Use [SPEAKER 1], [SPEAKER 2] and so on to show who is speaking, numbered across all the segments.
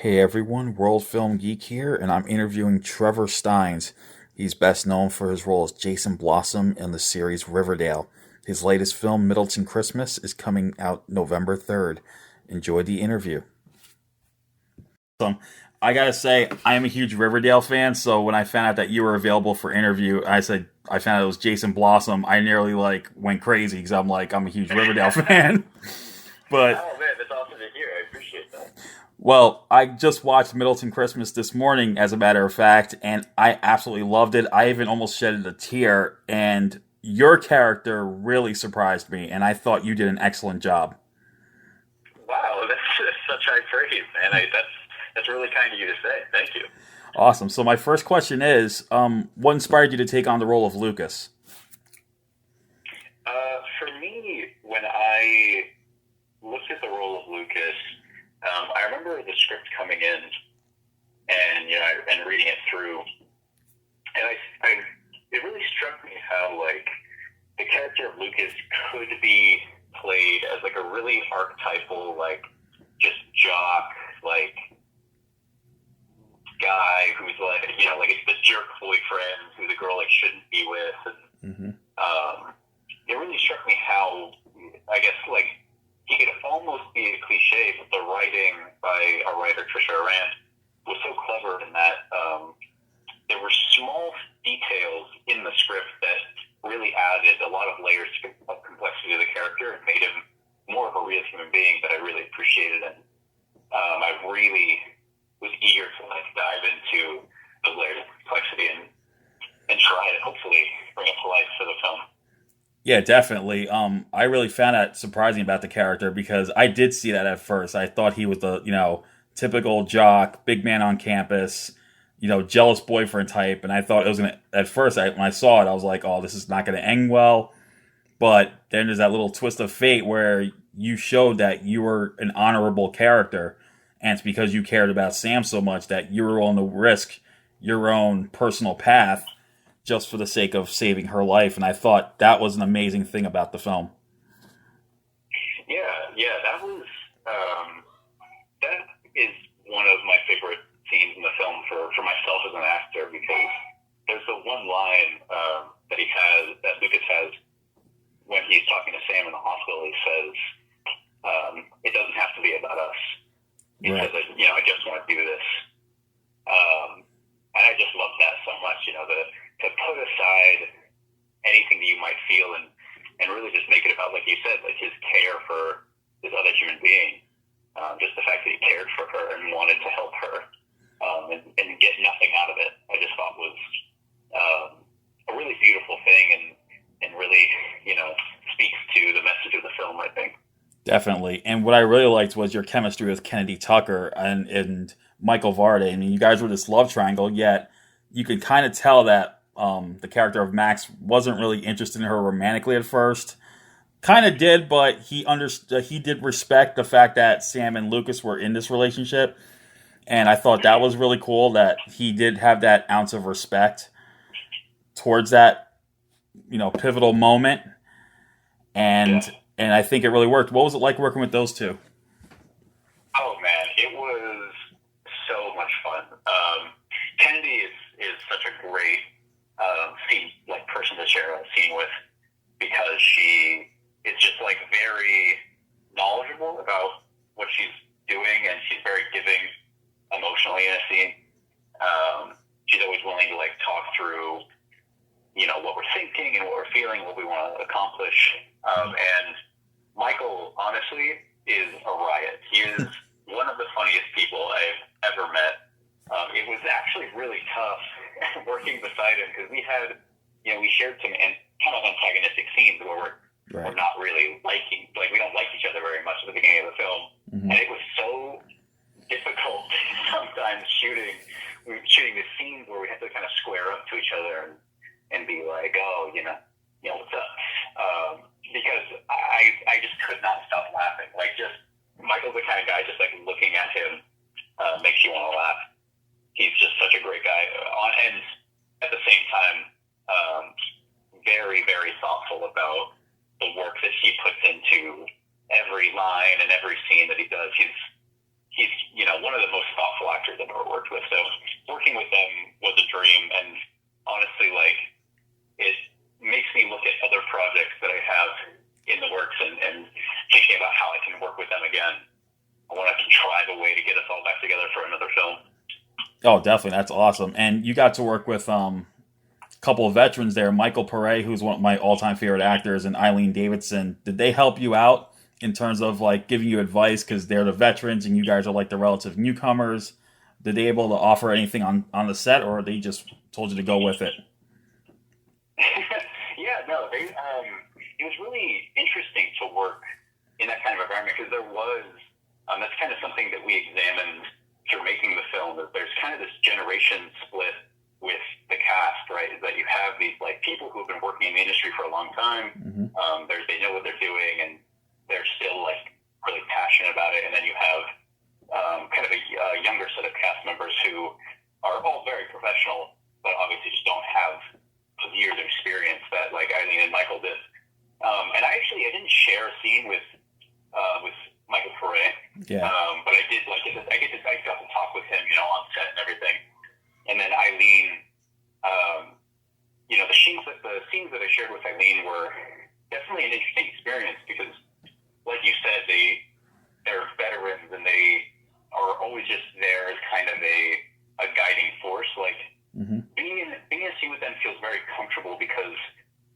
[SPEAKER 1] Hey everyone, World Film Geek here, and I'm interviewing Trevor Stines. He's best known for his role as Jason Blossom in the series Riverdale. His latest film, Middleton Christmas, is coming out November 3rd. Enjoy the interview. So, I gotta say, I am a huge Riverdale fan, so when I found out that you were available for interview, I found out it was Jason Blossom. I nearly went crazy because I'm a huge Riverdale fan. But
[SPEAKER 2] Oh man, that's awesome to hear. I appreciate that.
[SPEAKER 1] Well, I just watched Middleton Christmas this morning, as a matter of fact, and I absolutely loved it. I even almost shedded a tear, and your character really surprised me, and I thought you did an excellent job.
[SPEAKER 2] Wow, that's such high praise, man. That's really kind of you to say. Thank you.
[SPEAKER 1] Awesome. So my first question is, what inspired you to take on the role of Lucas?
[SPEAKER 2] For me, when I looked at the role of Lucas, I remember the script coming in and and reading it through, and it really struck me how the character of Lucas could be played as a really archetypal just jock guy who's it's the jerk boyfriend who the girl shouldn't be with, and
[SPEAKER 1] Mm-hmm.
[SPEAKER 2] it really struck me how I guess he could almost be a cliche, but the writing by our writer Trisha Rand was so clever in that there were small details in the script that really added a lot of layers of complexity to the character and made him more of a real human being that I really appreciated, and I really was eager to dive into those layers of complexity and try to hopefully bring it to life for the film.
[SPEAKER 1] Yeah, definitely. I really found that surprising about the character because I did see that at first. I thought he was the, typical jock, big man on campus, jealous boyfriend type, and I thought it was gonna. At first, when I saw it, I was like, "Oh, this is not gonna end well." But then there's that little twist of fate where you showed that you were an honorable character, and it's because you cared about Sam so much that you were willing to risk your own personal path just for the sake of saving her life. And I thought that was an amazing thing about the film.
[SPEAKER 2] Yeah, that is one of my favorite scenes in the film for myself as an actor, because there's the one line that Lucas has when he's talking to Sam in the hospital. He says, "It doesn't have to be about us." He
[SPEAKER 1] Right.
[SPEAKER 2] says, "I just want to do this," and I just love that so much. To put aside anything that you might feel and really just make it about, like you said, his care for this other human being. Just the fact that he cared for her and wanted to help her, and get nothing out of it, I just thought was a really beautiful thing, and really, speaks to the message of the film, I think.
[SPEAKER 1] Definitely. And what I really liked was your chemistry with Kennedy Tucker and Michael Vardy. I mean, you guys were this love triangle, yet you could kind of tell that the character of Max wasn't really interested in her romantically at first. Kind of did, but he understood. He did respect the fact that Sam and Lucas were in this relationship, and I thought that was really cool that he did have that ounce of respect towards that pivotal moment,
[SPEAKER 2] Yeah.
[SPEAKER 1] and I think it really worked. What was it like working with those two?
[SPEAKER 2] Oh man, it was so much fun. Kennedy is such a great scene, person to share a scene with, because she is just very knowledgeable about what she's doing, and she's very giving emotionally in a scene. She's always willing to talk through, what we're thinking and what we're feeling, what we want to accomplish. And Michael, honestly, is a riot. He is one of the funniest people I've ever met. It was actually really tough working beside him, because we had, we shared some kind of antagonistic scenes where we're
[SPEAKER 1] Right.
[SPEAKER 2] not really we don't like each other very much at the beginning of the film.
[SPEAKER 1] Mm-hmm.
[SPEAKER 2] And it was so difficult sometimes shooting the scenes where we had to kind of square up to each other and be like, "Oh, what's up?" Because I just could not stop laughing. Just Michael's the kind of guy, just looking at him makes you want to laugh. He's just such a great guy, and at the same time, very, very thoughtful about the work that he puts into every line and every scene that he does. He's one of the most thoughtful worked with. So working with them was a dream, and honestly, like, it makes me look at other projects that I have in the works and thinking about how I can work with them again. I want to contrive a way to get us all back together for another film.
[SPEAKER 1] Oh, definitely. That's awesome. And you got to work with a couple of veterans there, Michael Pare, who's one of my all-time favorite actors, and Eileen Davidson. Did they help you out in terms of like giving you advice, because they're the veterans and you guys are like the relative newcomers? Did they able to offer anything on the set, or they just told you to go with it?
[SPEAKER 2] Yeah, no, it was really interesting to work in that kind of environment, because there was, that's kind of something that we examined through making the film, that there's kind of this generation split with the cast, right? Is that you have these like people who have been working in the industry for a long time. Mm-hmm. They know what they're doing, and they're still like really passionate about it. And then you have kind of a younger set of cast members who are all very professional, but obviously just don't have the years of experience that like Eileen and Michael did. And I didn't share a scene with Michael Pare.
[SPEAKER 1] Yeah.
[SPEAKER 2] But I did like I got to talk with him, on set and everything. And then Eileen, the scenes that I shared with Eileen were definitely an interesting experience, because, like you said, they're veterans and they are always just there as kind of a guiding force. Like, mm-hmm. being in a scene with them feels very comfortable, because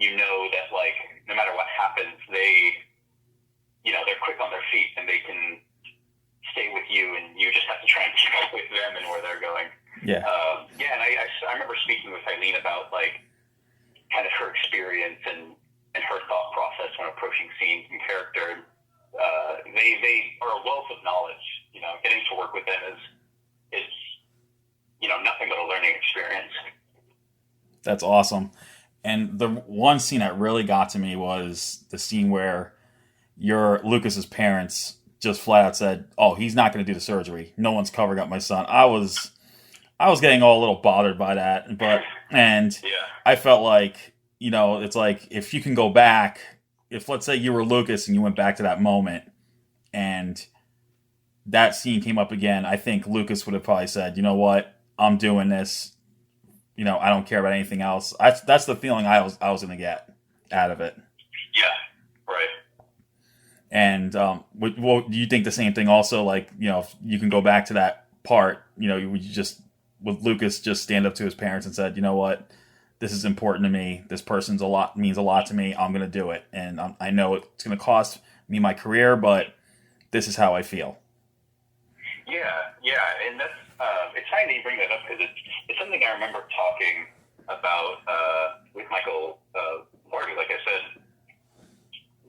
[SPEAKER 2] you know that like no matter what happens, they're quick on their feet and they can stay with you, and you just have to try and keep up with them and where they're going.
[SPEAKER 1] Yeah.
[SPEAKER 2] And I remember speaking with Eileen about like kind of her experience and her thought process when approaching scenes and character. They are a wealth of knowledge. Getting to work with them is nothing but a learning experience.
[SPEAKER 1] That's awesome. And the one scene that really got to me was the scene where Lucas's parents just flat out said, "Oh, he's not going to do the surgery. No one's covering up my son." I was getting all a little bothered by that, and yeah. I felt like, it's like if you can go back, if let's say you were Lucas and you went back to that moment and that scene came up again, I think Lucas would have probably said, "You know what? I'm doing this. I don't care about anything else." That's the feeling I was going to get out of it.
[SPEAKER 2] Yeah, right.
[SPEAKER 1] And do you think the same thing also? Like, if you can go back to that part, would Lucas just stand up to his parents and said, "You know what? This is important to me. This means a lot to me. I'm going to do it. And I know it's going to cost me my career, but this is how I feel."
[SPEAKER 2] Yeah. And that's, it's funny that you bring that up, because it's something I remember talking about with Michael Vardy. Like I said,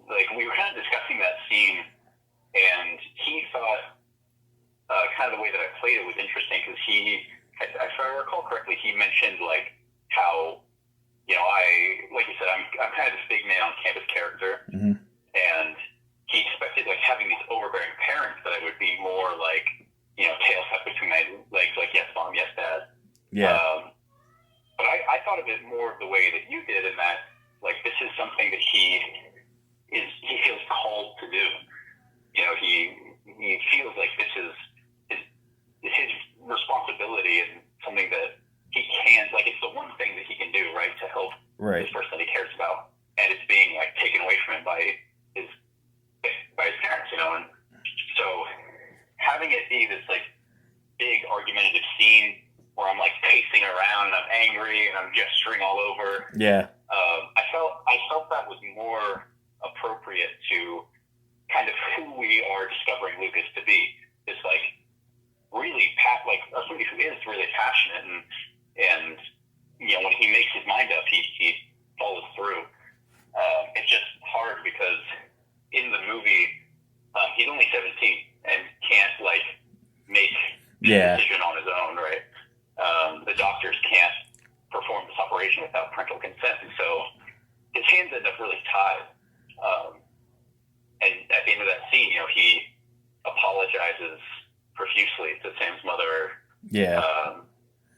[SPEAKER 2] like we were kind of discussing that scene, and he thought kind of the way that I played it was interesting, because if I recall correctly, he mentioned like how, like you said, I'm kind of this big man on campus character, mm-hmm. and he expected like having these overbearing parents that I would be more like, tail tucked between my legs, like yes mom, yes dad.
[SPEAKER 1] Yeah.
[SPEAKER 2] But I thought of it more of the way that you did, in that like this is something that he feels called to do. He feels like this is his responsibility, and something that he can, like, it's the one thing that he can do, right, to help this person that he cares about, and it's being like taken away from him by his parents, and so having it be this like big argumentative scene where I'm like pacing around and I'm angry and I'm gesturing all over.
[SPEAKER 1] Yeah.
[SPEAKER 2] I felt that was more appropriate to kind of who we are discovering Lucas to be. This like really somebody who is really passionate, and when he makes his mind up, he follows through. It's just hard because in the movie he's only 17 and can't like make the decision on his own, right? The doctors can't perform this operation without parental consent, and so his hands end up really tied. And at the end of that scene, he apologizes profusely to Sam's mother.
[SPEAKER 1] Yeah.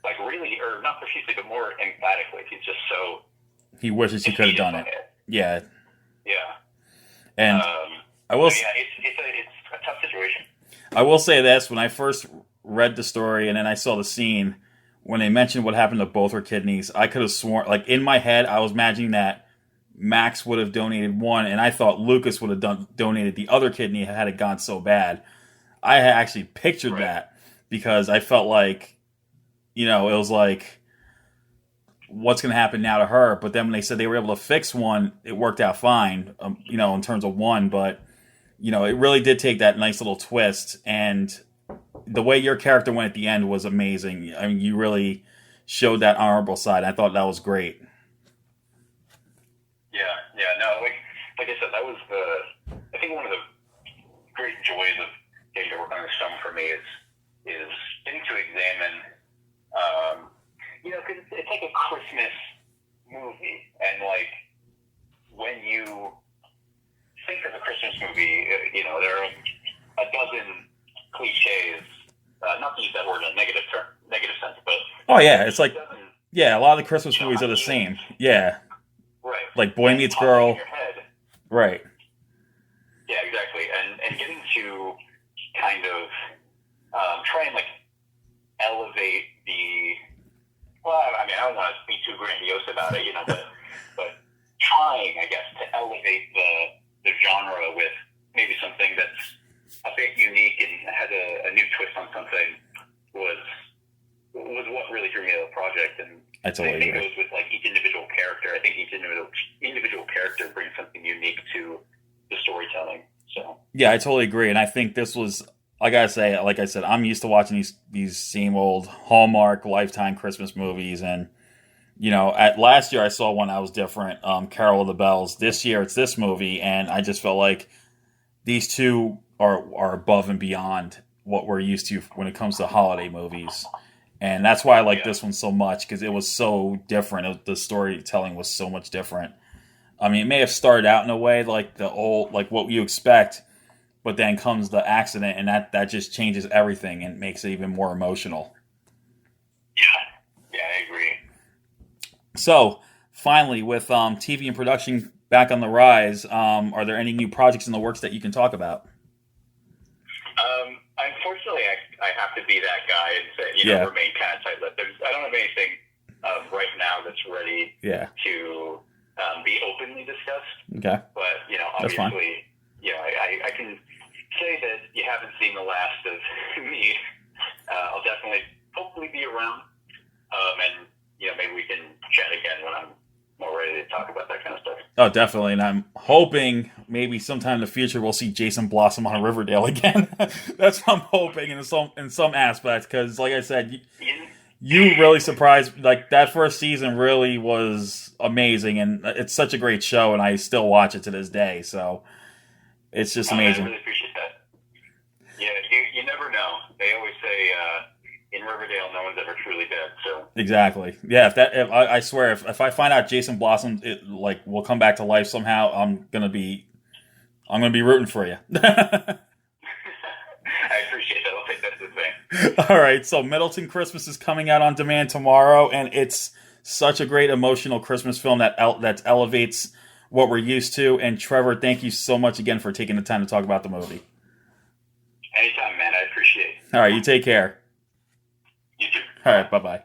[SPEAKER 2] Like really, or not profusely, but more emphatically. He's just so.
[SPEAKER 1] He wishes he could have done it. Yeah.
[SPEAKER 2] Yeah.
[SPEAKER 1] And I will.
[SPEAKER 2] Yeah, it's a tough situation.
[SPEAKER 1] I will say this: when I first read the story and then I saw the scene when they mentioned what happened to both her kidneys, I could have sworn, like in my head, I was imagining that Max would have donated one, and I thought Lucas would have donated the other kidney had it gone so bad. I had actually pictured that because I felt like, it was like, what's going to happen now to her? But then when they said they were able to fix one, it worked out fine, in terms of one. But, it really did take that nice little twist. And the way your character went at the end was amazing. I mean, you really showed that honorable side. I thought that was great.
[SPEAKER 2] Yeah, no, like I said, that was I think one of the great joys of getting to work on this film for me is getting to examine, because it's like a Christmas movie, and like when you think of a Christmas movie, there are a dozen cliches. Not to use that word in a negative sense, but
[SPEAKER 1] oh yeah, it's like a lot of the Christmas movies are the same. Yeah,
[SPEAKER 2] right.
[SPEAKER 1] Like Boy Meets Girl.
[SPEAKER 2] In your head.
[SPEAKER 1] Right.
[SPEAKER 2] Yeah, exactly. And getting to kind of try and like elevate I don't want to be too grandiose about it, but trying, I guess, to elevate the genre with maybe something that's a bit unique and has a new twist on something was what really drew me to the project. And
[SPEAKER 1] I totally agree.
[SPEAKER 2] It goes with like each individual character. I think each individual character brings something unique to the storytelling. So
[SPEAKER 1] yeah, I totally agree. And I think this was, like I said, I'm used to watching these same old Hallmark Lifetime Christmas movies, and at last year I saw one that was different, Carol of the Bells. This year it's this movie, and I just felt like these two are above and beyond what we're used to when it comes to holiday movies. And that's why I like this one so much, because it was so different. The storytelling was so much different. I mean, it may have started out in a way like the old, like what you expect, but then comes the accident, and that just changes everything and makes it even more emotional.
[SPEAKER 2] Yeah, I agree.
[SPEAKER 1] So, finally, with TV and production back on the rise, are there any new projects in the works that you can talk about?
[SPEAKER 2] Unfortunately, I have to be that guy and say, remain kind of tight-lipped. I don't have anything right now that's ready to be openly discussed.
[SPEAKER 1] Okay.
[SPEAKER 2] But, obviously, I can say that you haven't seen the last of me. I'll definitely, hopefully, be around. And, maybe we can chat again when I'm more ready to talk about that kind of stuff.
[SPEAKER 1] Oh, definitely. And I'm hoping maybe sometime in the future we'll see Jason Blossom on Riverdale again. That's what I'm hoping in some aspects, because, like I said, you really surprised. Like, that first season really was amazing, and it's such a great show, and I still watch it to this day. So it's just amazing.
[SPEAKER 2] I really appreciate that. Yeah, you never know. They always say in Riverdale, no one's ever truly dead. So
[SPEAKER 1] exactly. Yeah. I swear, if I find out Jason Blossom will come back to life somehow, I'm gonna be rooting for you.
[SPEAKER 2] I appreciate that. I'll take that as a thing.
[SPEAKER 1] All right. So Middleton Christmas is coming out on demand tomorrow, and it's such a great emotional Christmas film that elevates what we're used to. And Trevor, thank you so much again for taking the time to talk about the movie.
[SPEAKER 2] Anytime, man. I appreciate it.
[SPEAKER 1] All right. You take care.
[SPEAKER 2] You too.
[SPEAKER 1] All right. Bye-bye.